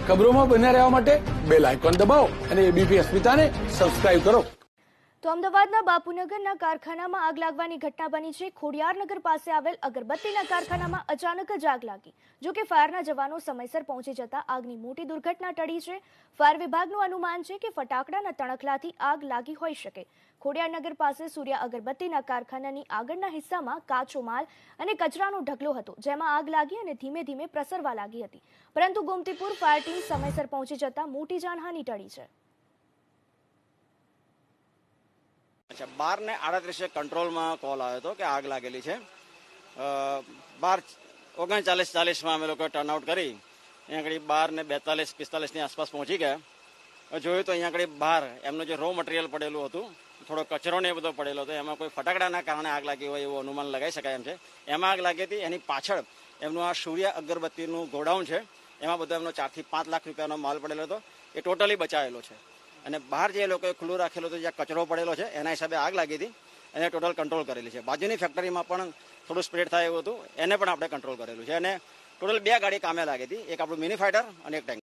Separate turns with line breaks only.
ખબરોમાં બન્યા રહેવા માટે બેલ આઇકોન દબાવો અને એબીપી અસ્મિતાને સબસ્ક્રાઇબ કરો.
તો અમદાવાદના બાપુનગરના કારખાનામાં આગ લાગવાની ઘટના બની છે. ખોડિયારનગર પાસે આવેલ અગરબત્તીના કારખાનામાં અચાનક જ આગ લાગી. જો કે ફાયરના જવાનો સમયસર પહોંચી જતા આગની મોટી દુર્ઘટના ટળી છે. ફાયર વિભાગનું અનુમાન છે કે ફટાકડાના તણખલાથી આગ લાગી હોઈ શકે. ખોડિયારનગર પાસે સૂર્યા અગરબત્તીના કારખાનાની આગળના હિસ્સામાં કાચો માલ અને કચરાનો ઢગલો હતો, જેમાં આગ લાગી અને ધીમે ધીમે પ્રસરવા લાગી હતી. પરંતુ ગોમતીપુર ફાયર ટીમ સમયસર પહોંચી જતા મોટી જાનહાનિ ટળી છે.
12:38 કંટ્રોલમાં કોલ આવ્યો હતો કે આગ લાગેલી છે. 12:39-40 અમે લોકો ટર્નઆઉટ કરી અહીંયા આગળ 12:42-45 આસપાસ પહોંચી ગયા. જોયું તો અહીંયા આગળ બહાર એમનું જે રો મટીરિયલ પડેલું હતું, થોડો કચરો ને એ બધો પડેલો હતો, એમાં કોઈ ફટાકડાના કારણે આગ લાગી હોય એવું અનુમાન લગાવી શકાય એમ છે. એમાં આગ લાગી હતી. એની પાછળ એમનું આ સૂર્યા અગરબત્તીનું ગોડાઉન છે, એમાં બધો એમનો 4 થી 5 લાખ રૂપિયાનો માલ પડેલો હતો. એ ટોટલી બચાવેલો છે. અને બહાર જે લોકોએ ખુલ્લું રાખેલું હતું, જ્યાં કચરો પડેલો છે, એના હિસાબે આગ લાગી હતી. એને ટોટલ કંટ્રોલ કરેલી છે. બાજુની ફેક્ટરીમાં પણ થોડું સ્પ્રેડ થાય એવું હતું, એને પણ આપણે કંટ્રોલ કરેલું છે. અને ટોટલ 2 ગાડી કામે લાગી હતી, એક આપણું મિની ફાઇટર અને એક ટેન્કર.